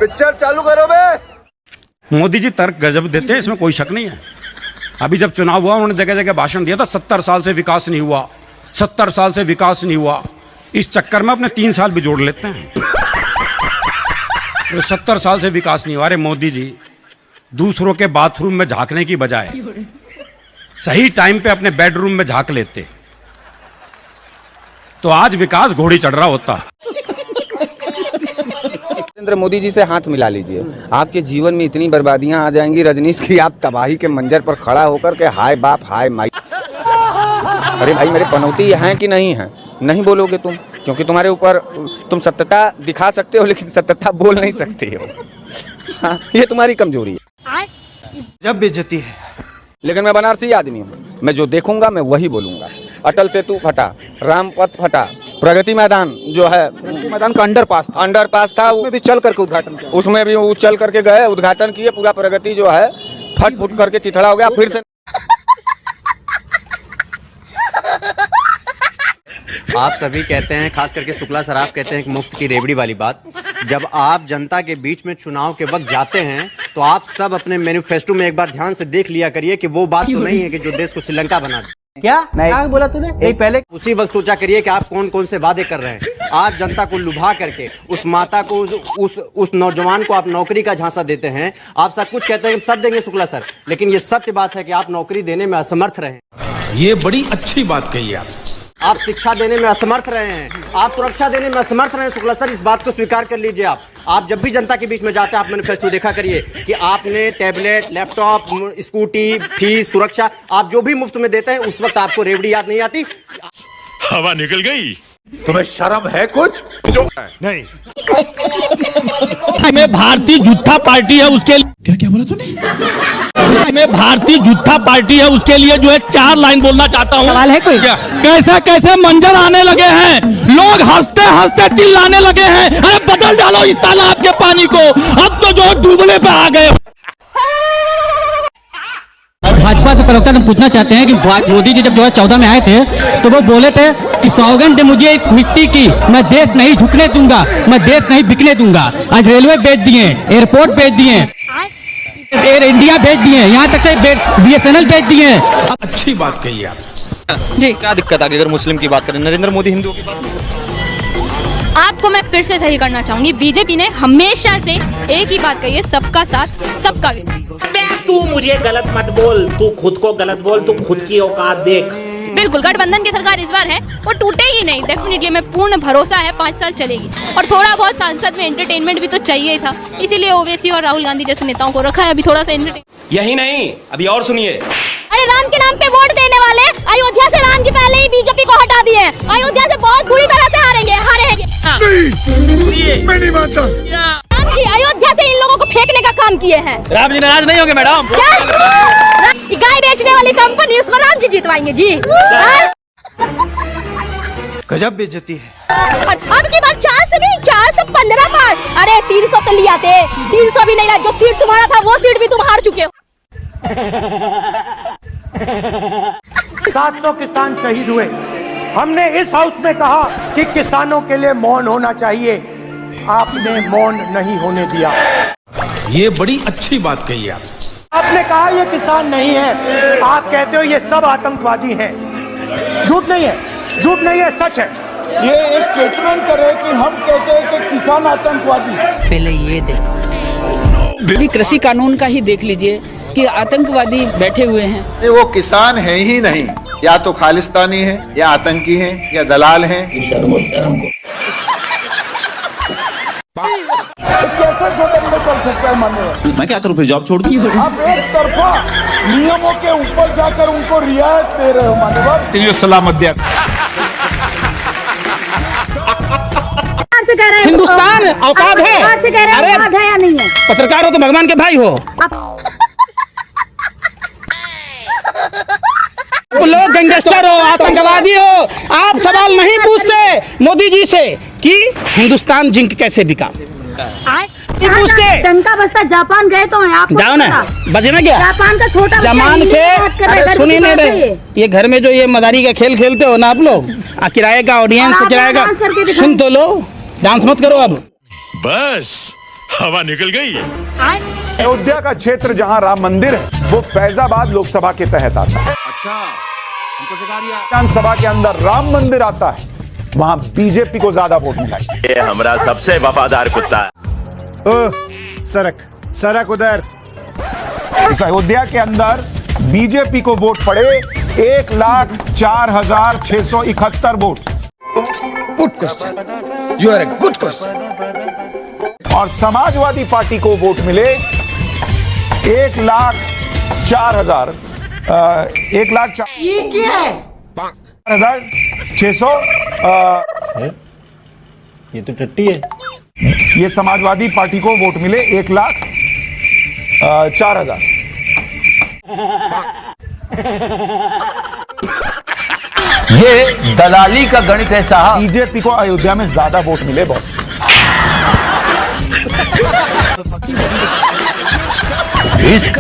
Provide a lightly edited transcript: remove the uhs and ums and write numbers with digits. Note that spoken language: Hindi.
पिक्चर चालू करो बे। मोदी जी तर्क गजब देते हैं, इसमें कोई शक नहीं है। अभी जब चुनाव हुआ उन्होंने जगह जगह भाषण दिया था 70 साल से विकास नहीं हुआ, 70 साल से विकास नहीं हुआ। इस चक्कर में अपने 3 साल भी जोड़ लेते हैं। तो 70 साल से विकास नहीं हुआ। अरे मोदी जी, दूसरों के बाथरूम में झांकने की बजाय सही टाइम पे अपने बेडरूम में झांक लेते तो आज विकास घोड़ी चढ़ रहा होता। नरेंद्र मोदी जी से हाथ मिला लीजिए, आपके जीवन में इतनी बर्बादियां आ जाएंगी रजनीश की, आप तबाही के मंजर पर खड़ा होकर के हाय बाप हाय माई। अरे भाई मेरे पनौती हैं कि नहीं है? नहीं बोलोगे तुम, क्योंकि तुम्हारे ऊपर तुम सत्यता दिखा सकते हो लेकिन सत्यता बोल नहीं सकते हो। हाँ, ये तुम्हारी कमजोरी है। जब बेइज्जती है। लेकिन मैं बनारसी आदमी हूँ, मैं जो देखूंगा मैं वही बोलूंगा। अटल सेतु फटा, रामपथ फटा, प्रगति मैदान जो है, मैदान का अंडरपास था, उसमें भी चल करके उद्घाटन किया, उसमें भी वो चल करके गए, उद्घाटन किए, पूरा प्रगति जो है फट फुट करके चिथड़ा हो गया। फिर से आप सभी कहते हैं, खास करके शुक्ला सराफ कहते हैं कि मुफ्त की रेवड़ी वाली बात। जब आप जनता के बीच में चुनाव के वक्त जाते हैं तो आप सब अपने मैनिफेस्टो में एक बार ध्यान से देख लिया करिए कि वो बात तो नहीं है कि जो देश को श्रीलंका बना दे। क्या बोला तूने? नहीं, पहले उसी वक्त सोचा करिए कि आप कौन कौन से वादे कर रहे हैं। आप जनता को लुभा करके उस माता को, उस नौजवान को आप नौकरी का झांसा देते हैं। आप सब कुछ कहते हैं कि सब देंगे शुक्ला सर, लेकिन ये सत्य बात है कि आप नौकरी देने में असमर्थ रहे। ये बड़ी अच्छी बात कही आप शिक्षा देने में असमर्थ रहे हैं, आप सुरक्षा देने में असमर्थ रहे हैं। शुक्ला सर, इस बात को स्वीकार कर लीजिए। आप जब भी जनता के बीच में जाते हैं आप मैनिफेस्टो देखा करिए कि आपने टैबलेट, लैपटॉप, स्कूटी, फीस, सुरक्षा, आप जो भी मुफ्त में देते हैं उस वक्त आपको रेवड़ी याद नहीं आती। हवा निकल गई। तुम्हें शर्म है कुछ? नहीं। में भारतीय जनता पार्टी है उसके लिए क्या बोला तूने? में भारतीय जनता पार्टी है उसके लिए जो है 4 लाइन बोलना चाहता हूँ। सवाल है कोई? कैसे कैसे मंजर आने लगे हैं, लोग हंसते हंसते चिल्लाने लगे हैं, अरे बदल डालो इस तालाब के पानी को, अब तो जो डूबने पे आ गए। भाजपा से प्रवक्ता हम पूछना चाहते हैं कि मोदी जी जब 2014 में आए थे तो वो बोले थे कि सौगंध मुझे इस मिट्टी की, मैं देश नहीं झुकने दूंगा, मैं देश नहीं बिकने दूंगा। आज रेलवे बेच दिए, एयरपोर्ट बेच दिए, एयर इंडिया बेच दिए, यहाँ तक से BSNL बेच दिए। अच्छी बात कही आप जी। क्या दिक्कत आ गई अगर मुस्लिम की बात करें? नरेंद्र मोदी हिंदुओं की बात करें। आपको मैं फिर से सही करना चाहूंगी, बीजेपी ने हमेशा से एक ही बात कही है, सबका साथ सबका विकास। तू मुझे गलत मत बोल, तू खुद को गलत बोल, तू खुद की औकात देख। बिल्कुल, गठबंधन की सरकार इस बार है, वो टूटेगी नहीं, डेफिनेटली, मैं पूर्ण भरोसा है 5 साल चलेगी। और थोड़ा बहुत सांसद में एंटरटेनमेंट भी तो चाहिए ही था, इसीलिए ओवैसी और राहुल गांधी जैसे नेताओं को रखा है अभी थोड़ा सा एंटरटेन। यही नहीं, अभी और सुनिए। अरे राम के नाम पे वोट देने वाले अयोध्या से राम जी पहले ही बीजेपी को हटा दिए, अयोध्या से बहुत बुरी तरह से हारेंगे। मैं नहीं मानता। राम जी अयोध्या से इन लोगों को फेंकने का काम किए हैं। राम जी नाराज नहीं होंगे मैडम? गाय बेचने वाली कंपनी, उसको राम जी जितवाएंगे जी। गजब बेइज्जती है। अब की बार 4 से नहीं 415 पार। अरे 300 तो लिया थे, 300 भी नहीं, जो सीट तुम्हारा था वो सीट भी तुम हार चुके हो। 700 किसान शहीद हुए। हमने इस हाउस में कहा कि किसानों के लिए मौन होना चाहिए, आपने मौन नहीं होने दिया। ये बड़ी अच्छी बात कही आप। आपने कहा ये किसान नहीं है, आप कहते हो ये सब आतंकवादी हैं। झूठ नहीं है, झूठ नहीं है, सच है। ये एक स्टेटमेंट करे कि हम कहते हैं कि किसान आतंकवादी। पहले ये देखो, कृषि कानून का ही देख लीजिए कि आतंकवादी बैठे हुए हैं। वो किसान है ही नहीं, या तो खालिस्तानी है, या आतंकी है, या दलाल है। कैसे स्वतंत्र चल सकता है? माननीय, मैं क्या करूं फिर, जॉब छोड़ दूं? आप एक तरफा नियमों के ऊपर जाकर उनको रियायत दे रहे हो माननीय। सलामत दिया। हिंदुस्तान औकात है। अरे है या नहीं है? पत्रकार हो तो भगवान के भाई हो। लोग गैंगस्टर हो, आतंकवादी हो, आप सवाल नहीं पूछते मोदी जी से कि हिंदुस्तान जिंक कैसे बिका। पूछते टंका बस्ता जापान गए तो हैं आप? जाओ ना, बजे ना क्या जापान का छोटा जमान के। सुनिए नहीं रहे, ये घर में जो ये मदारी का खेल खेलते हो ना आप लोग, किराए का ऑडियंस, किराए का सुन तो लो, डांस मत करो अब। बस हवा निकल गई। अयोध्या का क्षेत्र जहां राम मंदिर है वो फैजाबाद लोकसभा के तहत आता है। अच्छा, हमको सिखा दिया। विधानसभा के अंदर राम मंदिर आता है, वहां बीजेपी को ज्यादा वोट मिला है। ये हमारा सबसे वफादार कुत्ता है। सरक सरक उधर। इस अयोध्या के अंदर बीजेपी को वोट पड़े 1,04,671 vote. Good question, you are a good question. और समाजवादी पार्टी को वोट मिले 1,04,000 ये क्या है? 1,0600 ये तो टट्टी है। ये समाजवादी पार्टी को वोट मिले 1,04,000। ये दलाली का गणित है साहब। बीजेपी को अयोध्या में ज्यादा वोट मिले बॉस। इश्क